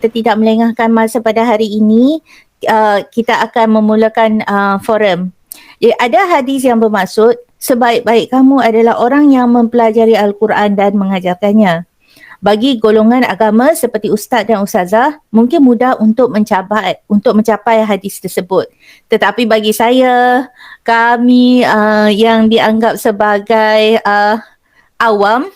kita tidak melengahkan masa pada hari ini, kita akan memulakan forum. Jadi, ada hadis yang bermaksud sebaik-baik kamu adalah orang yang mempelajari Al-Quran dan mengajarkannya. Bagi golongan agama seperti ustaz dan ustazah, mungkin mudah untuk mencapai hadis tersebut. Tetapi bagi saya, kami yang dianggap sebagai awam,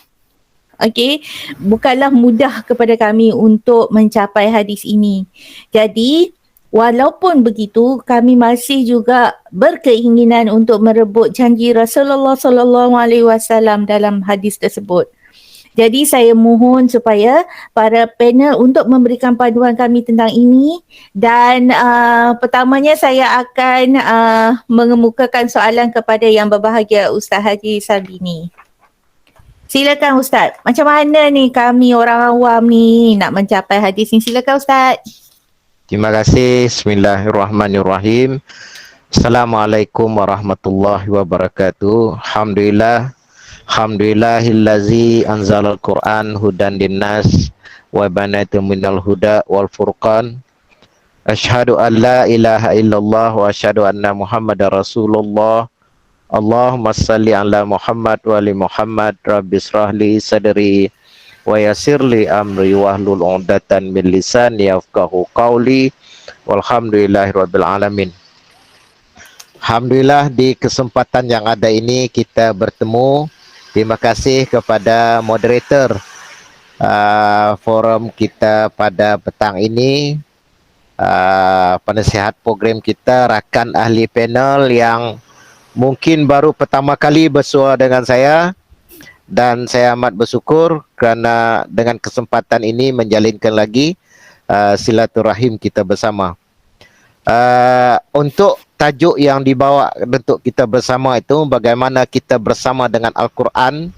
bukanlah mudah kepada kami untuk mencapai hadis ini. Jadi, walaupun begitu, kami masih juga berkeinginan untuk merebut janji Rasulullah sallallahu alaihi wasallam dalam hadis tersebut. Jadi saya mohon supaya para panel untuk memberikan panduan kami tentang ini, dan pertamanya saya akan mengemukakan soalan kepada yang berbahagia Ustaz Haji Sarbini. Silakan Ustaz, macam mana ni kami orang awam ni nak mencapai hadis ni? Silakan Ustaz. Terima kasih. Bismillahirrahmanirrahim. Assalamualaikum warahmatullahi wabarakatuh. Alhamdulillahillazi anzalal Qur'an hudan linnas wa banatu minal huda wal furqan. Asyhadu an la ilaha illallah wa asyhadu anna Muhammadar Rasulullah. Allahumma salli ala Muhammad wa ali Muhammad. Rabbi israhli sadri wa yassirli amri wahlul 'uqdatam min lisani yafqahu qawli. Walhamdulillahirabbil alamin. Alhamdulillah, di kesempatan yang ada ini kita bertemu. Terima kasih kepada moderator forum kita pada petang ini, penasihat program kita, rakan ahli panel yang mungkin baru pertama kali bersua dengan saya, dan saya amat bersyukur kerana dengan kesempatan ini menjalinkan lagi silaturahim kita bersama. Untuk tajuk yang dibawa untuk kita bersama itu, bagaimana kita bersama dengan Al-Quran,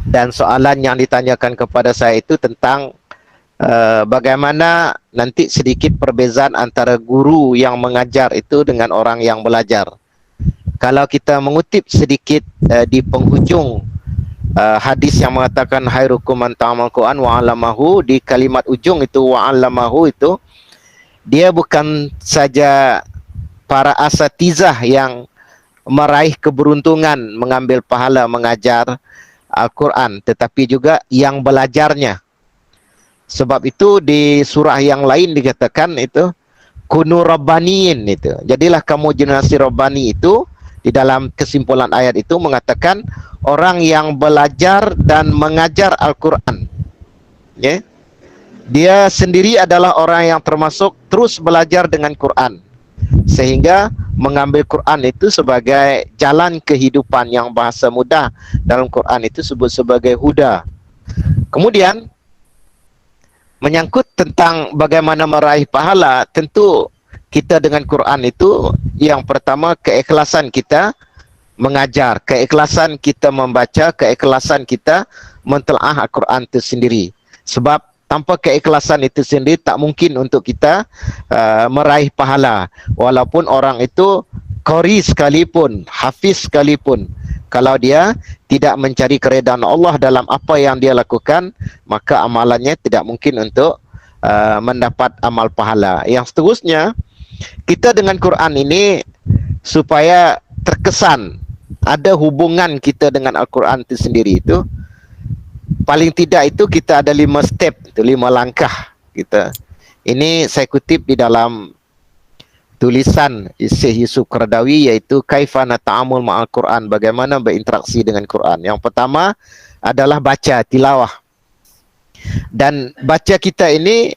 dan soalan yang ditanyakan kepada saya itu tentang bagaimana nanti sedikit perbezaan antara guru yang mengajar itu dengan orang yang belajar. Kalau kita mengutip sedikit di penghujung hadis yang mengatakan khairukum man ta'amal Quran wa 'allamahu, di kalimat ujung itu wa 'allamahu itu, dia bukan saja para asatizah yang meraih keberuntungan mengambil pahala mengajar Al-Quran, tetapi juga yang belajarnya. Sebab itu di surah yang lain dikatakan itu kunu rabbaniin, itu jadilah kamu generasi rabbani. Itu di dalam kesimpulan ayat itu mengatakan orang yang belajar dan mengajar Al-Quran, ya. Dia sendiri adalah orang yang termasuk terus belajar dengan Quran, sehingga mengambil Quran itu sebagai jalan kehidupan, yang bahasa mudah dalam Quran itu sebut sebagai huda. Kemudian menyangkut tentang bagaimana meraih pahala, tentu kita dengan Quran itu yang pertama keikhlasan kita mengajar, keikhlasan kita membaca, keikhlasan kita mentelaah Al-Quran itu sendiri. Sebab tanpa keikhlasan itu sendiri tak mungkin untuk kita meraih pahala. Walaupun orang itu qari sekalipun, hafiz sekalipun, kalau dia tidak mencari keredaan Allah dalam apa yang dia lakukan, maka amalannya tidak mungkin untuk mendapat amal pahala. Yang seterusnya, kita dengan Quran ini supaya terkesan ada hubungan kita dengan Al-Quran itu sendiri, itu paling tidak itu kita ada 5 step, itu 5 langkah kita. Ini saya kutip di dalam tulisan Syekh Yusuf Qaradawi, iaitu Kaifana Ta'amul Ma'al Quran, bagaimana berinteraksi dengan Quran. Yang pertama adalah baca, tilawah. Dan baca kita ini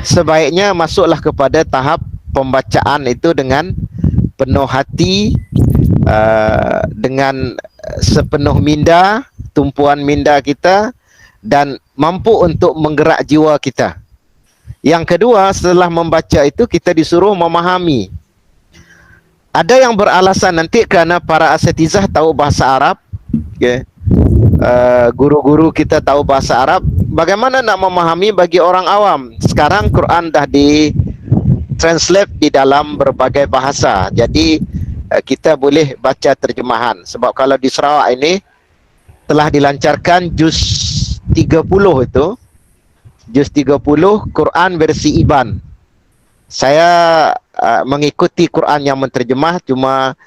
sebaiknya masuklah kepada tahap pembacaan itu dengan penuh hati, dengan sepenuh minda, tumpuan minda kita, dan mampu untuk menggerak jiwa kita. Yang kedua, setelah membaca itu kita disuruh memahami. Ada yang beralasan nanti kerana para asatizah tahu bahasa Arab, okay. Guru-guru kita tahu bahasa Arab, bagaimana nak memahami bagi orang awam? Sekarang Quran dah di translate di dalam berbagai bahasa, jadi kita boleh baca terjemahan. Sebab kalau di Sarawak ini telah dilancarkan juz 30 itu, juz 30 Quran versi Iban. Saya mengikuti Quran yang menterjemah, cuma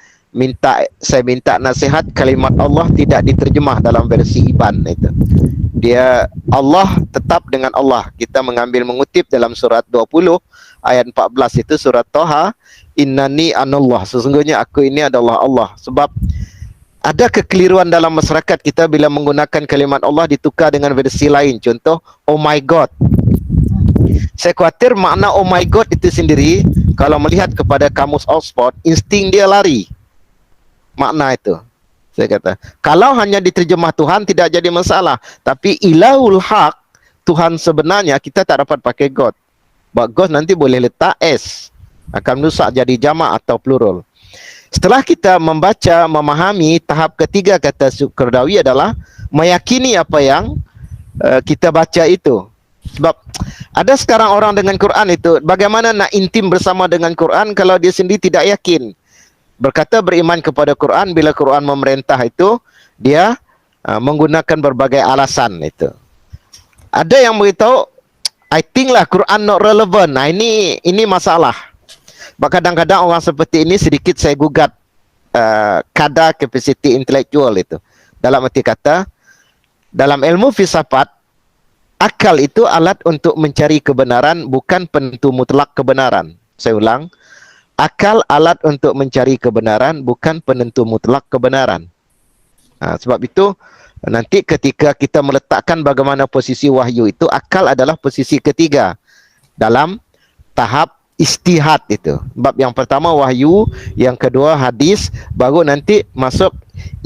saya minta nasihat kalimat Allah tidak diterjemah dalam versi Iban itu. Dia Allah tetap dengan Allah. Kita mengutip dalam surat 20 ayat 14 itu, surat Toha, innani anallah, sesungguhnya aku ini adalah Allah. Sebab ada kekeliruan dalam masyarakat kita bila menggunakan kalimat Allah ditukar dengan versi lain. Contoh, oh my God. Saya khawatir makna oh my God itu sendiri, kalau melihat kepada kamus Oxford, insting dia lari. Makna itu, saya kata, kalau hanya diterjemah Tuhan tidak jadi masalah. Tapi ilahul haq, Tuhan sebenarnya, kita tak dapat pakai God. Sebab God nanti boleh letak S, akan rusak jadi jamak atau plural. Setelah kita membaca, memahami, tahap ketiga kata Qaradawi adalah meyakini apa yang kita baca itu. Sebab ada sekarang orang dengan Quran itu, bagaimana nak intim bersama dengan Quran kalau dia sendiri tidak yakin. Berkata beriman kepada Quran, bila Quran memerintah itu, dia menggunakan berbagai alasan itu. Ada yang beritahu, I think lah Quran not relevant. Nah, ini masalah. Kadang-kadang orang seperti ini sedikit saya gugat kadar kapasiti intelektual itu. Dalam arti kata, dalam ilmu filsafat, akal itu alat untuk mencari kebenaran, bukan penentu mutlak kebenaran. Saya ulang, akal alat untuk mencari kebenaran, bukan penentu mutlak kebenaran. Sebab itu, nanti ketika kita meletakkan bagaimana posisi wahyu itu, akal adalah posisi ketiga dalam tahap istihad itu. Bab yang pertama wahyu, yang kedua hadis, baru nanti masuk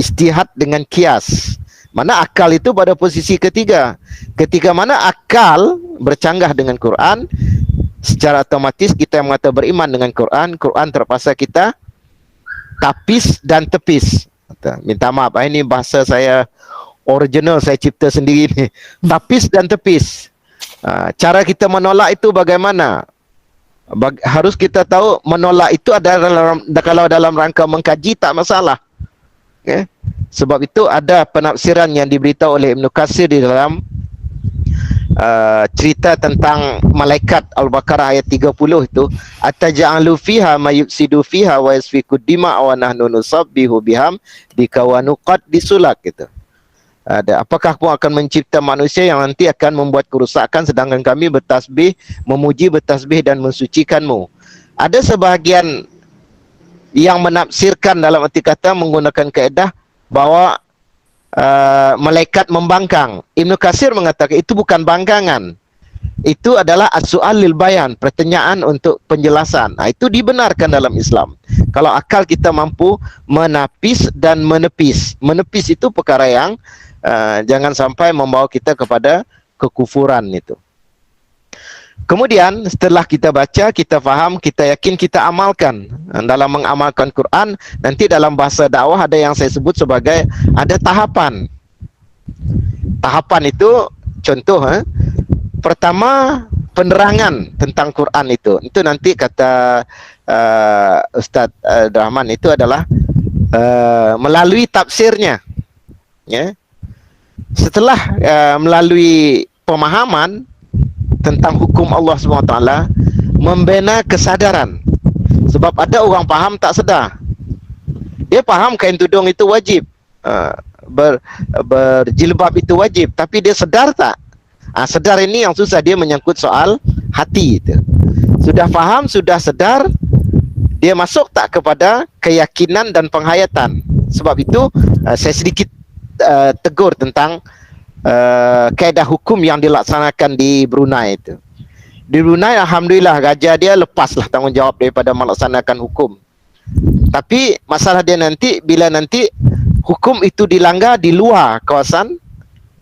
istihad dengan kias. Mana akal itu pada posisi ketiga. Ketika mana akal bercanggah dengan Quran, secara otomatis kita yang mengatakan beriman dengan Quran, Quran terpaksa kita tapis dan tepis. Minta maaf, ini bahasa saya original, saya cipta sendiri ni. Tapis dan tepis. Cara kita menolak itu bagaimana? Harus kita tahu menolak itu adalah kalau dalam rangka mengkaji tak masalah. Okay? Sebab itu ada penafsiran yang diberitahu oleh Ibn Katsir di dalam cerita tentang malaikat Al-Baqarah ayat 30 itu, ataja'alu fiha mayufsidu fiha wa yasfiku dima wa nahnu nusabbihu bihamdika wa nuqaddisulak gitu. Apakah kamu akan mencipta manusia yang nanti akan membuat kerusakan sedangkan kami bertasbih, memuji, bertasbih dan mensucikanmu. Ada sebahagian yang menafsirkan dalam arti kata menggunakan kaedah bahawa malaikat membangkang. Ibn Katsir mengatakan itu bukan bangkangan. Itu adalah as-su'al lil bayan, pertanyaan untuk penjelasan. Itu dibenarkan dalam Islam. Kalau akal kita mampu menapis dan menepis. Menepis itu perkara yang jangan sampai membawa kita kepada kekufuran itu. Kemudian setelah kita baca, kita faham, kita yakin, kita amalkan. Dalam mengamalkan Quran, nanti dalam bahasa dakwah ada yang saya sebut sebagai ada tahapan. Tahapan itu contoh, pertama penerangan tentang Quran itu. Itu nanti kata Ustaz Rahman itu adalah melalui tafsirnya. Ya. Setelah melalui pemahaman tentang hukum Allah SWT, membina kesadaran. Sebab ada orang faham tak sedar. Dia faham kain tudung itu wajib, berjilbab itu wajib, tapi dia sedar tak? Sedar ini yang susah, dia menyangkut soal hati itu. Sudah faham, sudah sedar, dia masuk tak kepada keyakinan dan penghayatan. Sebab itu saya sedikit tegur tentang kaedah hukum yang dilaksanakan di Brunei itu. Di Brunei alhamdulillah raja dia lepaslah tanggungjawab daripada melaksanakan hukum. Tapi masalah dia nanti bila nanti hukum itu dilanggar di luar kawasan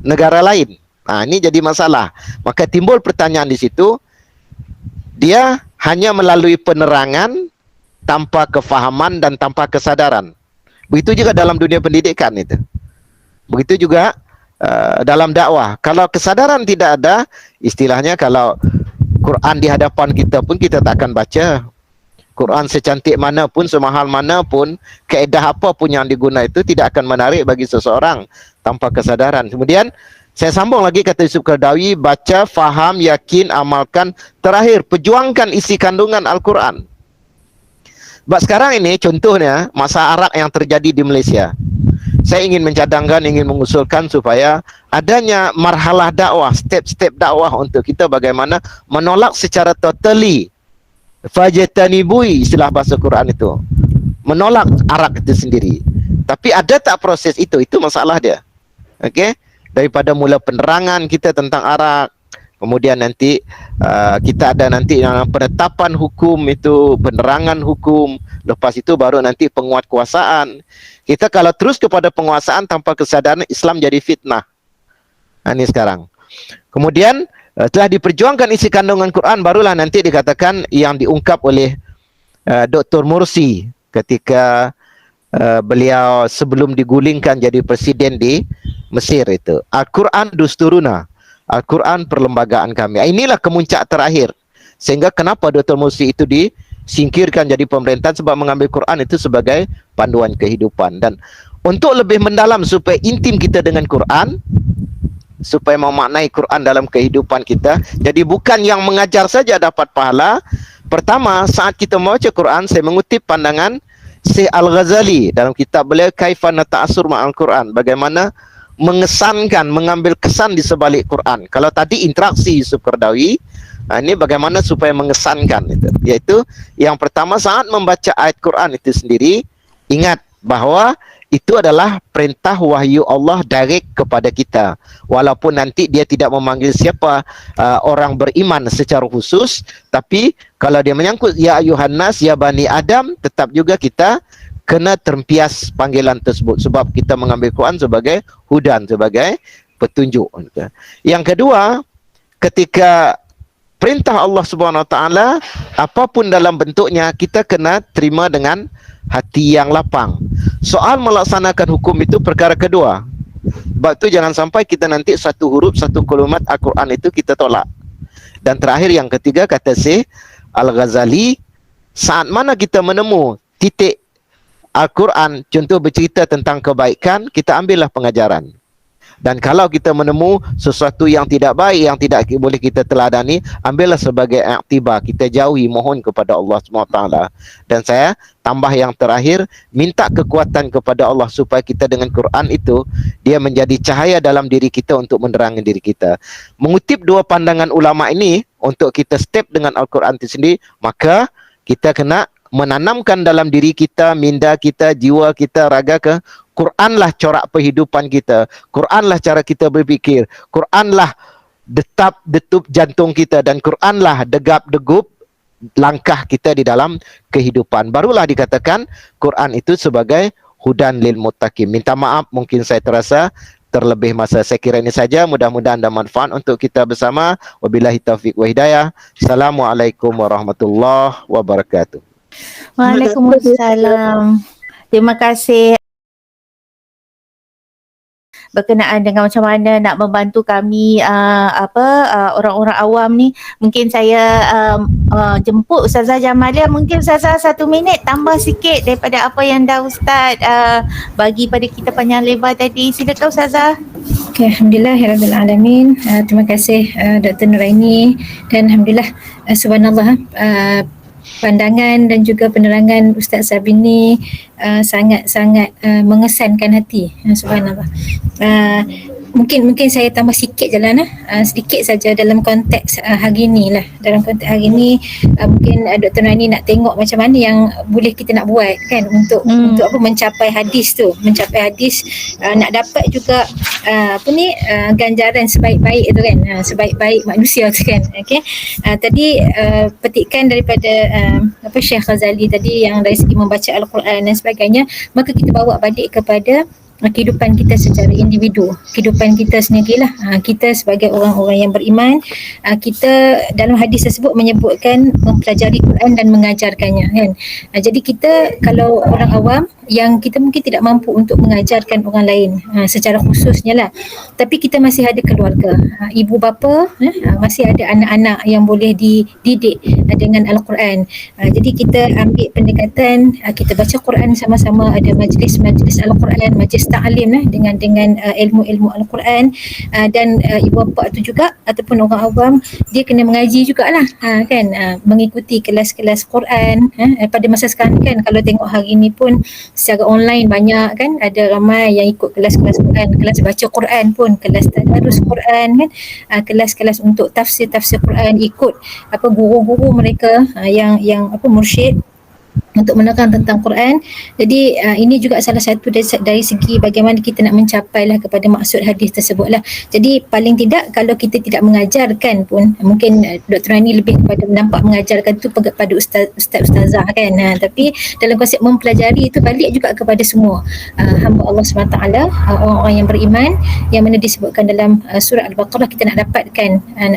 negara lain. Ini jadi masalah. Maka timbul pertanyaan di situ, dia hanya melalui penerangan tanpa kefahaman dan tanpa kesadaran. Begitu juga dalam dunia pendidikan itu. Begitu juga dalam dakwah. Kalau kesadaran tidak ada, istilahnya kalau Quran di hadapan kita pun kita tak akan baca. Quran secantik mana pun, semahal mana pun, kaedah apa pun yang digunakan itu tidak akan menarik bagi seseorang tanpa kesadaran. Kemudian Saya sambung lagi kata Yusuf Qaradawi, baca, faham, yakin, amalkan. Terakhir, perjuangkan isi kandungan Al-Quran. Sebab sekarang ini contohnya masa arak yang terjadi di Malaysia. Saya ingin mencadangkan, ingin mengusulkan supaya adanya marhalah dakwah, step-step dakwah untuk kita bagaimana menolak secara totally fajatanibui, istilah bahasa Quran itu. Menolak arak itu sendiri. Tapi ada tak proses itu? Itu masalah dia. Okey? Daripada mula penerangan kita tentang arak, kemudian nanti kita ada nanti penetapan hukum itu, penerangan hukum, lepas itu baru nanti penguatkuasaan. Kita kalau terus kepada penguasaan tanpa kesadaran, Islam jadi fitnah. Ini sekarang. Kemudian telah diperjuangkan isi kandungan Quran, barulah nanti dikatakan yang diungkap oleh Dr. Mursi ketika beliau sebelum digulingkan jadi presiden di Mesir itu. Al-Quran dusturuna. Al-Quran perlembagaan kami. Inilah kemuncak terakhir. Sehingga kenapa Dr. Mursi itu disingkirkan jadi pemerintahan, sebab mengambil Quran itu sebagai panduan kehidupan. Dan untuk lebih mendalam supaya intim kita dengan Quran, supaya memaknai Quran dalam kehidupan kita, jadi bukan yang mengajar saja dapat pahala. Pertama, saat kita membaca Quran, saya mengutip pandangan Syekh Al-Ghazali dalam kitab beliau Kaifa Nata'assur Ma'al Quran, bagaimana mengesankan, mengambil kesan di sebalik Quran. Kalau tadi interaksi Yusuf Qaradawi, ini bagaimana supaya mengesankan itu. Yaitu yang pertama, saat membaca ayat Quran itu sendiri, ingat bahawa itu adalah perintah wahyu Allah direct kepada kita. Walaupun nanti dia tidak memanggil siapa orang beriman secara khusus, tapi kalau dia menyangkut ya ayuhan nas, ya bani Adam, tetap juga kita kena terempias panggilan tersebut, sebab kita mengambil Quran sebagai hudan, sebagai petunjuk. Yang kedua, ketika perintah Allah Subhanahu Wa Taala apapun dalam bentuknya, kita kena terima dengan hati yang lapang. Soal melaksanakan hukum itu perkara kedua. Sebab itu jangan sampai kita nanti satu huruf, satu kalimat Al-Quran itu kita tolak. Dan terakhir yang ketiga, kata Syekh Al-Ghazali, saat mana kita menemu titik Al-Quran, contoh bercerita tentang kebaikan, kita ambillah pengajaran. Dan kalau kita menemu sesuatu yang tidak baik, yang tidak boleh kita teladani, ambillah sebagai iktibar, kita jauhi, mohon kepada Allah SWT. Dan saya tambah yang terakhir, minta kekuatan kepada Allah supaya kita dengan Quran itu, dia menjadi cahaya dalam diri kita untuk menerangi diri kita. Mengutip dua pandangan ulama ini, untuk kita step dengan Al-Quran itu sendiri, maka kita kena menanamkan dalam diri kita, minda kita, jiwa kita, raga ke Quranlah corak kehidupan kita. Quranlah cara kita berfikir. Quranlah detup jantung kita, dan Quranlah degap-degup langkah kita di dalam kehidupan. Barulah dikatakan Quran itu sebagai hudan lil muttaqin. Minta maaf mungkin saya terasa terlebih masa. Saya kira ini saja, mudah-mudahan ada manfaat untuk kita bersama. Wabillahi taufiq wa hidayah. Assalamualaikum warahmatullahi wabarakatuh. Waalaikumsalam. Terima kasih. Berkenaan dengan macam mana nak membantu kami orang-orang awam ni, mungkin saya jemput Ustazah Jamalia. Mungkin Ustazah 1 minit tambah sikit daripada apa yang dah Ustaz bagi pada kita panjang lebar tadi. Silakan Ustazah. Okay, Alhamdulillah Alamin. Terima kasih Dr. Nuraini, dan Alhamdulillah subhanallah, pandangan dan juga penerangan Ustaz Sabini sangat-sangat mengesankan hati. Subhanallah. Mungkin saya tambah sikit je lah, sedikit saja dalam konteks hari ni lah. Dalam konteks hari ni mungkin Dr. Nuraini nak tengok macam mana yang boleh kita nak buat kan untuk apa, mencapai hadis tu, nak dapat juga ganjaran sebaik-baik tu kan, sebaik-baik manusia tu kan. Okey. Tadi petikan daripada Syekh Ghazali tadi yang dari segi membaca Al-Quran dan sebagainya, maka kita bawa balik kepada kehidupan kita secara individu, kehidupan kita sendirilah. Kita sebagai orang-orang yang beriman, kita dalam hadis tersebut menyebutkan mempelajari Quran dan mengajarkannya kan. Jadi kita kalau orang awam yang kita mungkin tidak mampu untuk mengajarkan orang lain secara khususnya lah, tapi kita masih ada keluarga, ibu bapa, masih ada anak-anak yang boleh dididik dengan Al-Quran. Jadi kita ambil pendekatan, kita baca Quran sama-sama, ada majlis Al-Quran, majlis musta'alim dengan ilmu-ilmu Al-Quran, dan ibu bapa tu juga ataupun orang awam dia kena mengaji jugalah, kan, mengikuti kelas-kelas Quran. Pada masa sekarang kan kalau tengok hari ni pun secara online banyak kan, ada ramai yang ikut kelas-kelas Quran, kelas baca Quran pun, kelas tadarus Quran kan, kelas-kelas untuk tafsir Quran, ikut guru-guru mereka, yang mursyid untuk menerang tentang Quran. Jadi ini juga salah satu dari segi bagaimana kita nak mencapailah kepada maksud hadis tersebutlah. Jadi paling tidak kalau kita tidak mengajarkan pun, mungkin Dr. Rani lebih kepada nampak mengajarkan tu kepada ustazah kan, tapi dalam konsep mempelajari itu balik juga kepada semua hamba Allah SWT, orang-orang yang beriman, yang mana disebutkan dalam surah Al-Baqarah. Kita nak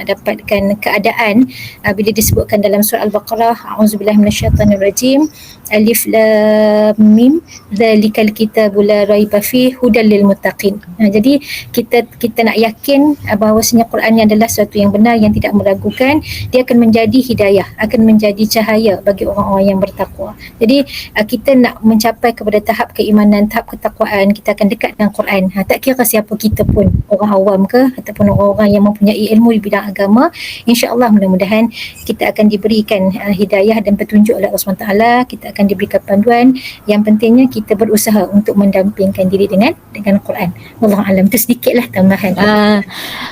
dapatkan keadaan bila disebutkan dalam surah Al-Baqarah, a'udzubillahi minasyaitanirrajim, Alif Lam Mim Dzalikal Kitabu La Raiba Fihi Hudal lil Muttaqin. Jadi kita nak yakin bahawasanya Quran ni adalah sesuatu yang benar, yang tidak meragukan. Dia akan menjadi hidayah, akan menjadi cahaya bagi orang-orang yang bertakwa. Jadi kita nak mencapai kepada tahap keimanan, tahap ketakwaan, kita akan dekat dengan Quran. Tak kira siapa kita pun, orang awam ke ataupun orang-orang yang mempunyai ilmu di bidang agama, insya-Allah mudah-mudahan kita akan diberikan hidayah dan petunjuk oleh Allah SWT. Kita akan diberikan panduan. Yang pentingnya kita berusaha untuk mendampingkan diri dengan Quran. Wallahu alam. Itu sedikitlah tambahan.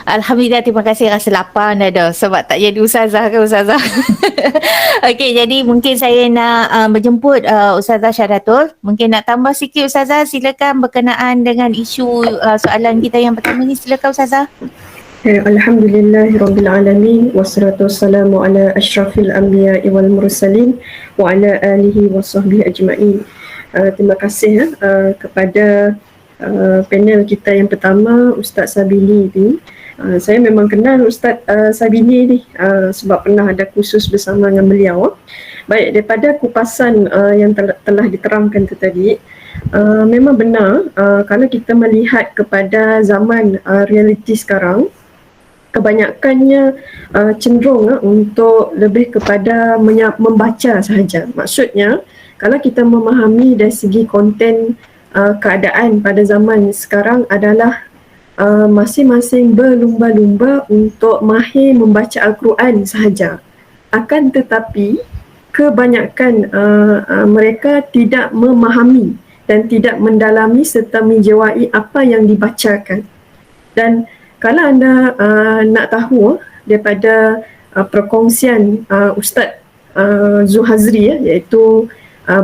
Alhamdulillah, terima kasih. Rasa lapar dah sebab tak jadi ustazah ke ustazah. Okey, jadi mungkin saya nak menjemput Ustazah Syaratul. Mungkin nak tambah sikit ustazah, silakan berkenaan dengan isu soalan kita yang pertama ni. Silakan ustazah. Alhamdulillahirrabbilalamin, wassalatu wassalamu ala asyrafil anbiya'i wal mursalin wa ala alihi wa sahbihi ajma'in. Terima kasih kepada panel kita yang pertama, Ustaz Sabini ni. Saya memang kenal Ustaz Sabini ni sebab pernah ada kursus bersama dengan beliau. Baik, daripada kupasan yang telah diterangkan tu tadi, memang benar kalau kita melihat kepada zaman realiti sekarang, kebanyakannya cenderung untuk lebih kepada membaca sahaja. Maksudnya, kalau kita memahami dari segi konten keadaan pada zaman sekarang adalah masing-masing berlumba-lumba untuk mahir membaca Al-Quran sahaja. Akan tetapi, kebanyakan mereka tidak memahami dan tidak mendalami serta menjiwai apa yang dibacakan. Dan kalau anda nak tahu daripada perkongsian Ustaz Zuhazri, iaitu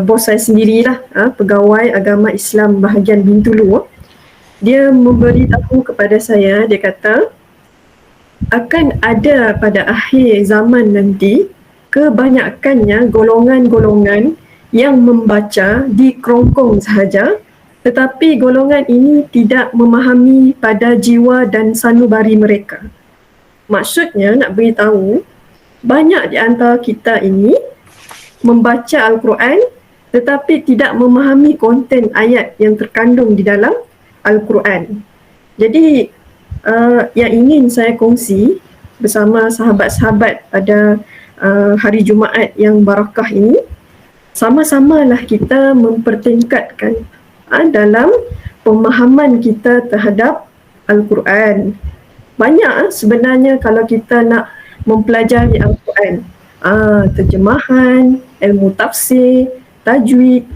bos saya sendirilah, pegawai agama Islam bahagian Bintulu, dia memberitahu kepada saya, dia kata akan ada pada akhir zaman nanti kebanyakannya golongan-golongan yang membaca di kerongkong sahaja, tetapi golongan ini tidak memahami pada jiwa dan sanubari mereka. Maksudnya nak beritahu, banyak di antara kita ini membaca Al-Quran tetapi tidak memahami konten ayat yang terkandung di dalam Al-Quran. Jadi yang ingin saya kongsi bersama sahabat-sahabat pada hari Jumaat yang barakah ini, sama-samalah kita mempertingkatkan dalam pemahaman kita terhadap Al-Quran. Banyak sebenarnya kalau kita nak mempelajari Al-Quran, terjemahan, ilmu tafsir, tajwid,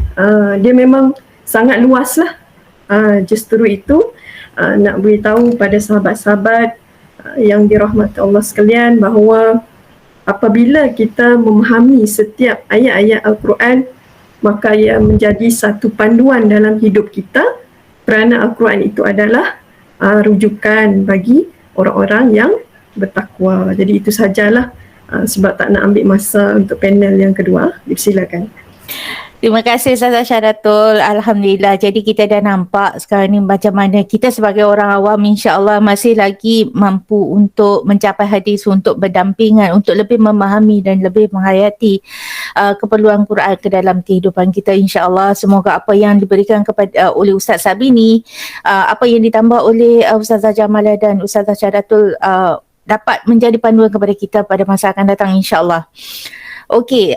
dia memang sangat luas lah. Justru itu nak beritahu pada sahabat-sahabat yang dirahmati Allah sekalian bahawa apabila kita memahami setiap ayat-ayat Al-Quran, maka ia menjadi satu panduan dalam hidup kita, kerana Al-Quran itu adalah rujukan bagi orang-orang yang bertakwa. Jadi itu sajalah, sebab tak nak ambil masa untuk panel yang kedua. Dipersilakan. Terima kasih Ustazah Syaratul. Alhamdulillah. Jadi kita dah nampak sekarang ni macam mana kita sebagai orang awam insya-Allah masih lagi mampu untuk mencapai hadis, untuk berdampingan, untuk lebih memahami dan lebih menghayati keperluan Quran ke dalam kehidupan kita insya-Allah. Semoga apa yang diberikan kepada oleh Ustaz Sabini, apa yang ditambah oleh Ustazah Jamalah dan Ustazah Syaratul dapat menjadi panduan kepada kita pada masa akan datang insya-Allah. Okey,